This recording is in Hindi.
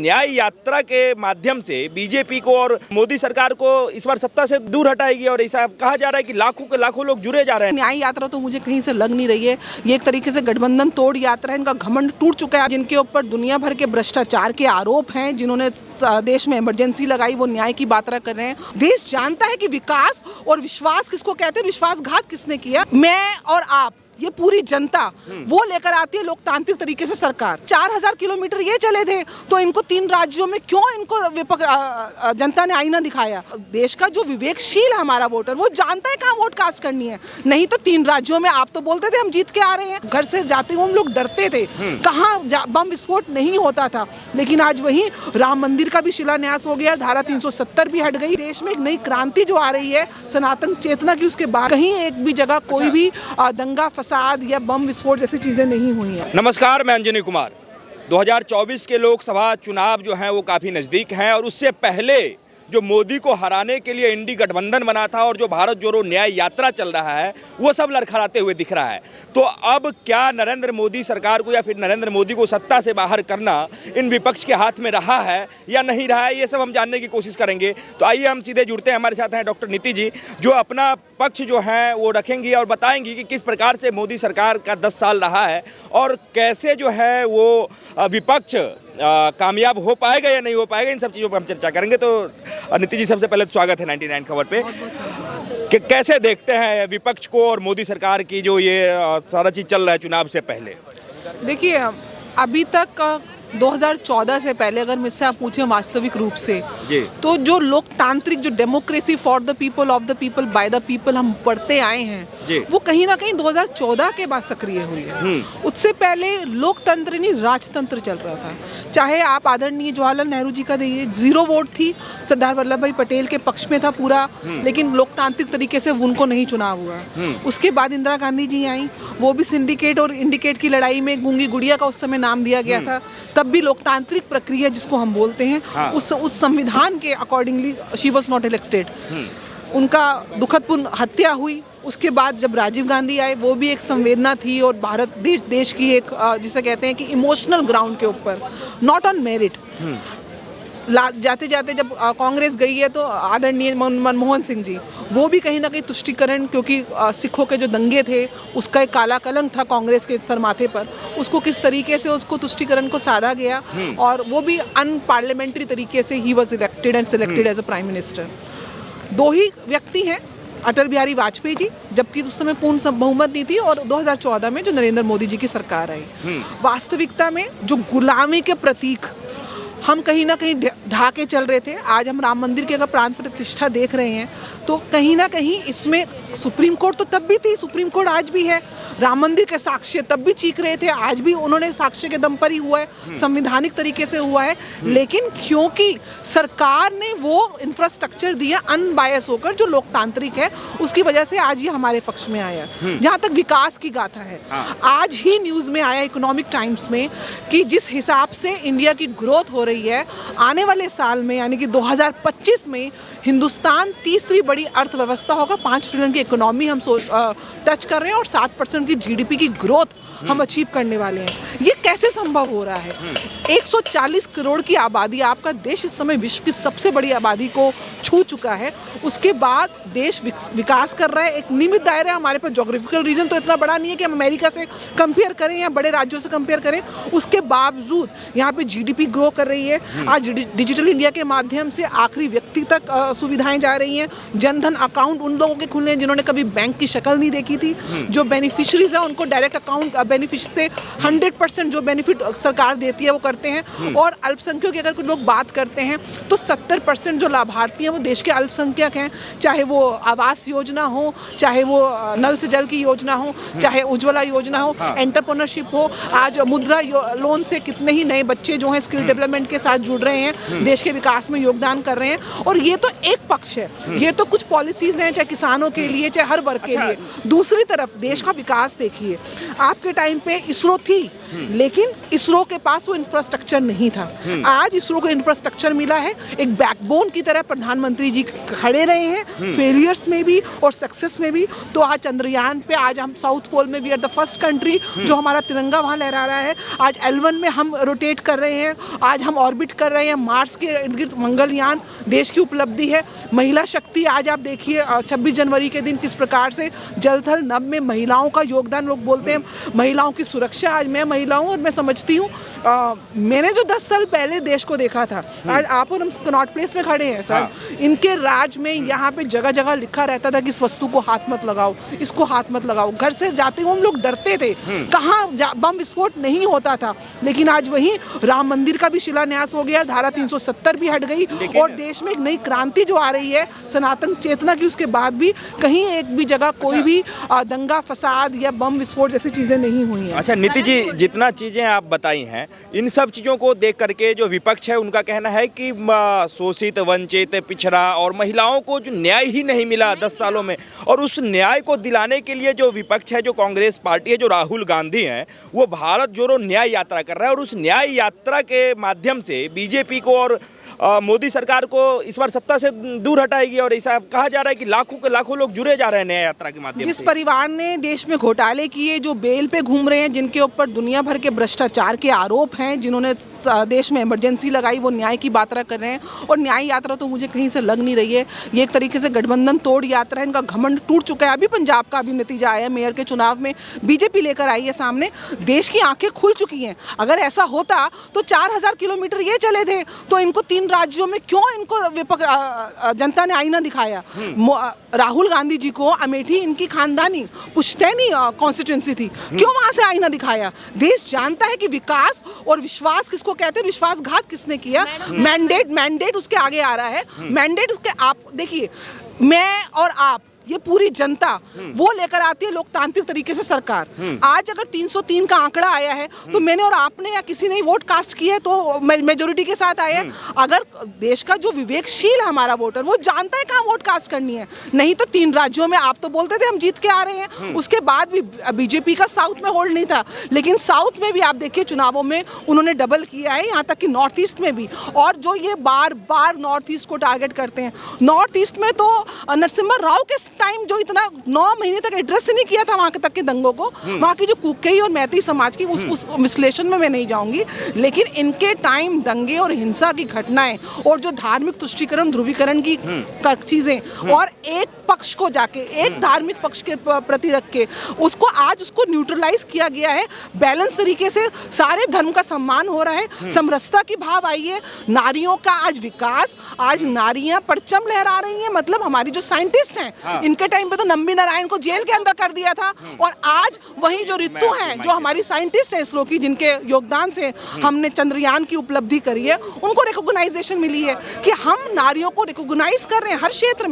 न्याय यात्रा के माध्यम से बीजेपी को और मोदी सरकार को इस बार सत्ता से दूर हटाएगी और ऐसा कहा जा रहा है कि लाखों के लाखों लोग जुड़े जा रहे हैं। न्याय यात्रा तो मुझे कहीं से लग नहीं रही है। ये एक तरीके से गठबंधन तोड़ यात्रा है। इनका घमंड टूट चुका है। जिनके ऊपर दुनिया भर के भ्रष्टाचार के आरोप हैं, जिन्होंने देश में इमरजेंसी लगाई, वो न्याय की बात कर रहे हैं। देश जानता है कि विकास और विश्वास किसको कहते हैं, विश्वासघात किसने किया। मैं और आप, ये पूरी जनता वो लेकर आती है लोकतांत्रिक तरीके से सरकार। 4000 किलोमीटर ये चले थे तो इनको 3 राज्यों में क्यों इनको जनता ने आईना दिखाया। देश का जो विवेकशील हमारा वोटर, वो जानता है कहाँ वोट कास्ट करनी है। नहीं तो 3 राज्यों में आप तो बोलते थे हम जीत के आ रहे हैं, घर से जाते हुए हम लोग डरते थे, कहाँ बम विस्फोट नहीं होता था। लेकिन आज वही राम मंदिर का भी शिलान्यास हो गया, धारा 370 भी हट गई। देश में एक नई क्रांति जो आ रही है सनातन चेतना की, उसके बाद कहीं एक भी जगह कोई भी दंगा फसाद या बम विस्फोट जैसी चीजें नहीं हुई हैं। नमस्कार, मैं अंजनी कुमार। 2024 के लोकसभा चुनाव जो हैं वो काफ़ी नज़दीक हैं और उससे पहले जो मोदी को हराने के लिए इंडी गठबंधन बना था और जो भारत जोड़ो न्याय यात्रा चल रहा है वो सब लड़खड़ाते हुए दिख रहा है। तो अब क्या नरेंद्र मोदी सरकार को या फिर नरेंद्र मोदी को सत्ता से बाहर करना इन विपक्ष के हाथ में रहा है या नहीं रहा है, ये सब हम जानने की कोशिश करेंगे। तो आइए हम सीधे जुड़ते हैं। हमारे साथ हैं डॉक्टर नीति जी, जो अपना पक्ष जो है वो रखेंगी और बताएंगी कि किस प्रकार से मोदी सरकार का 10 साल रहा है और कैसे जो है वो विपक्ष कामयाब हो पाएगा या नहीं हो पाएगा। इन सब चीज़ों पर हम चर्चा करेंगे। तो नीति जी, सबसे पहले तो स्वागत है 99 खबर पे। कि कैसे देखते हैं विपक्ष को और मोदी सरकार की जो ये सारा चीज़ चल रहा है चुनाव से पहले? देखिए, अभी तक 2014 से पहले अगर मुझसे आप पूछें वास्तविक रूप से तो जो लोकतांत्रिक, जो democracy for the people, of the people, by the people हम पढ़ते आए हैं, वो कहीं ना कहीं 2014 के बाद सक्रिय हुई है। उससे पहले लोकतंत्र नहीं, राजतंत्र चल रहा था। चाहे आप आदरणीय जवाहरलाल नेहरू जी का देखिए, 0 वोट थी, सरदार वल्लभ भाई पटेल के पक्ष में था पूरा, लेकिन लोकतांत्रिक तरीके से उनको नहीं चुनाव हुआ। उसके बाद इंदिरा गांधी जी आई, वो भी सिंडिकेट और इंडिकेट की लड़ाई में गूंगी गुड़िया का उस समय नाम दिया गया था। तब भी लोकतांत्रिक प्रक्रिया जिसको हम बोलते हैं, उस संविधान के accordingly she was not elected. उनका दुखदपूर्ण हत्या हुई। उसके बाद जब राजीव गांधी आए, वो भी एक संवेदना थी और भारत देश की एक जिसे कहते हैं कि इमोशनल ग्राउंड के ऊपर, नॉट ऑन मेरिट। जाते जाते जब कांग्रेस गई है तो आदरणीय मनमोहन सिंह जी, वो भी कहीं ना कहीं तुष्टिकरण, क्योंकि सिखों के जो दंगे थे उसका एक काला कलंक था कांग्रेस के सर माथे पर, उसको किस तरीके से उसको तुष्टिकरण को साधा गया और वो भी अनपार्लियामेंट्री तरीके से ही was elected and selected as a prime minister. 2 ही व्यक्ति हैं, अटल बिहारी वाजपेयी जी, जबकि उस समय पूर्ण बहुमत नहीं थी, और 2014 में जो नरेंद्र मोदी जी की सरकार आई। वास्तविकता में जो गुलामी के प्रतीक हम कहीं ना कहीं ढाके चल रहे थे। आज हम राम मंदिर की अगर प्राण प्रतिष्ठा देख रहे हैं तो कहीं ना कहीं इसमें सुप्रीम कोर्ट तो तब भी थी, सुप्रीम कोर्ट आज भी है। राम मंदिर के साक्ष्य तब भी चीख रहे थे, आज भी उन्होंने साक्ष्य के दम पर ही हुआ है, संवैधानिक तरीके से हुआ है। लेकिन क्योंकि सरकार ने वो इंफ्रास्ट्रक्चर दिया अनबायस होकर, जो लोकतांत्रिक है, उसकी वजह से आज ये हमारे पक्ष में आया। जहाँ तक विकास की गाथा है, आज ही न्यूज़ में आया इकोनॉमिक टाइम्स में कि जिस हिसाब से इंडिया की ग्रोथ हो रही है, आने वाले साल में यानी कि 2025 में हिंदुस्तान तीसरी बड़ी अर्थव्यवस्था होगा। 5 ट्रिलियन की इकोनॉमी हम टच कर रहे हैं और 7% की जीडीपी की ग्रोथ हम अचीव करने वाले हैं। ये कैसे संभव हो रहा है? 140 करोड़ की आबादी, आपका देश इस समय विश्व की सबसे बड़ी आबादी को छू चुका है। उसके बाद देश विकास कर रहा है। एक नियमित दायरा है हमारे पास, जोग्राफिकल रीजन तो इतना बड़ा नहीं है कि हम अमेरिका से कंपेयर करें या बड़े राज्यों से कंपेयर करें। उसके बावजूद यहाँ पे जीडीपी ग्रो कर रही है। आज डिजिटल इंडिया के माध्यम से आखिरी व्यक्ति तक सुविधाएं जा रही हैं। जनधन अकाउंट उन लोगों के खुले हैं जिन्होंने कभी बैंक की शक्ल नहीं देखी थी। जो बेनिफिशरीज हैं उनको डायरेक्ट अकाउंट बेनिफिट से 100% जो बेनिफिट सरकार देती है वो करते हैं। और अल्पसंख्यकों की अगर कुछ लोग बात करते हैं तो 70% जो लाभार्थी हैं वो देश के अल्पसंख्यक हैं। चाहे वो आवास योजना हो, चाहे वो नल से जल की योजना हो, चाहे उज्ज्वला योजना हो, एंटरप्रेन्योरशिप हो। आज मुद्रा लोन से कितने ही नए बच्चे जो हैं स्किल डेवलपमेंट के साथ जुड़ रहे हैं, देश के विकास में योगदान कर रहे हैं। और ये तो एक पक्ष है, ये तो कुछ पॉलिसीज हैं, चाहे किसानों के लिए, चाहे हर वर्ग के लिए। दूसरी तरफ देश का विकास देखिए, आपके टाइम पे इसरो थी, लेकिन इसरो के पास वो इंफ्रास्ट्रक्चर नहीं था। आज इसरो को इंफ्रास्ट्रक्चर मिला है, एक बैकबोन की तरह प्रधानमंत्री जी खड़े रहे हैं, फेलियर्स में भी और सक्सेस में भी। तो आज चंद्रयान पे, आज हम साउथ पोल में we are the first country जो हमारा तिरंगा वहाँ लहरा रहा है। आज L1 में हम रोटेट कर रहे हैं, आज हम ऑर्बिट कर रहे हैं, मार्स के इर्द गिर्द मंगलयान देश की उपलब्धि है। महिला शक्ति, आज आप देखिए 26 जनवरी के दिन किस प्रकार से जल थल नभ में महिलाओं का योगदान, लोग बोलते हैं महिलाओं की सुरक्षा। आज मैं महिला हूँ और मैं समझती हूँ, मैंने जो 10 साल पहले देश को देखा था, आज आप और हम कनॉट प्लेस में खड़े हैं सर, इनके राज में यहाँ पे जगह जगह लिखा रहता था कि इस वस्तु को हाथ मत लगाओ, इसको हाथ मत लगाओ। घर से जाते हुए हम लोग डरते थे, कहाँ बम विस्फोट नहीं होता था। लेकिन आज वही राम मंदिर का भी शिलान्यास हो गया, धारा 370 भी हट गई और देश में एक नई क्रांति जो आ रही है सनातन चेतना की, उसके बाद भी कहीं एक भी जगह कोई भी दंगा फसाद या बम विस्फोट जैसी चीजें नहीं हुई हैं। अच्छा नीति जी, जितना चीज़ें आप बताई हैं, इन सब चीज़ों को देख करके जो विपक्ष है उनका कहना है कि शोषित, वंचित, पिछड़ा और महिलाओं को जो न्याय ही नहीं मिला 10 सालों में, और उस न्याय को दिलाने के लिए जो विपक्ष है, जो कांग्रेस पार्टी है, जो राहुल गांधी हैं, वो भारत जोड़ो न्याय यात्रा कर रहा है और उस न्याय यात्रा के माध्यम से बीजेपी को और मोदी सरकार को इस बार सत्ता से दूर हटाएगी। और ऐसा कहा जा रहा है कि लाखों के लाखों लोग जुड़े जा रहे हैं न्याय यात्रा के माध्यम से। जिस परिवार ने देश में घोटाले किए, जो बेल पे घूम रहे हैं, जिनके ऊपर दुनिया भर के भ्रष्टाचार के आरोप हैं, जिन्होंने देश में इमरजेंसी लगाई, वो न्याय की यात्रा कर रहे हैं। और न्याय यात्रा तो मुझे कहीं से लग नहीं रही है, ये एक तरीके से गठबंधन तोड़ यात्रा है। इनका घमंड टूट चुका है। अभी पंजाब का अभी नतीजा आया, मेयर के चुनाव में बीजेपी लेकर आई है सामने, देश की आंखें खुल चुकी हैं। अगर ऐसा होता तो 4000 किलोमीटर ये चले थे, तो इनको 3 राज्यों में क्यों इनको जनता ने आईना दिखाया? राहुल गांधी जी को अमेठी इनकी खानदानी पुश्तैनी कॉन्स्टिट्यूंसी थी, क्यों वहां से आईना दिखाया? देश जानता है कि विकास और विश्वास किसको कहते हैं, विश्वासघात किसने किया। मैंडेट उसके आगे आ रहा है। मैंडेट उसके, आप देखिए, मैं और आप, ये पूरी जनता वो लेकर आती है लोकतांत्रिक तरीके से सरकार। आज अगर 303 का आंकड़ा आया है तो मैंने और आपने या किसी ने वोट कास्ट किया है तो मेजोरिटी के साथ आया है। अगर देश का जो विवेकशील हमारा वोटर, वो जानता है कहाँ वोट कास्ट करनी है। नहीं तो 3 राज्यों में आप तो बोलते थे हम जीत के आ रहे हैं, उसके बाद भी बीजेपी का साउथ में होल्ड नहीं था, लेकिन साउथ में भी आप देखिए चुनावों में उन्होंने डबल किया है, यहाँ तक कि नॉर्थ ईस्ट में भी। और जो ये बार बार नॉर्थ ईस्ट को टारगेट करते हैं, नॉर्थ ईस्ट में तो नरसिम्हा राव के टाइम जो इतना 9 महीने तक एड्रेस ही नहीं किया था वहां तक के दंगों को, वहां की जो कुकई और मैती समाज की, उस विश्लेषण में मैं नहीं जाऊंगी, लेकिन इनके टाइम दंगे और हिंसा की घटनाएं और जो धार्मिक तुष्टीकरण, ध्रुवीकरण की चीजें, और एक पक्ष को जाके, एक धार्मिक पक्ष के प्रति रख के उसको आज उसको न्यूट्रलाइज किया गया है। बैलेंस तरीके से सारे धर्म का सम्मान हो रहा है, समरसता की भाव आई है, नारियों का आज विकास, आज नारियां परचम लहरा रही हैं। मतलब हमारी जो साइंटिस्ट हैं, इनके टाइम पे तो नंबी नारायण को जेल के अंदर कर दिया था, और आज वही जो ऋतु हैं, जो हमारी साइंटिस्ट है इसरो की, जिनके योगदान से हमने चंद्रयान की उपलब्धि करी है, उनको रिकॉग्नाइजेशन मिली है कि हम नारियों को रिकॉग्नाइज कर रहे हैं हर क्षेत्र में।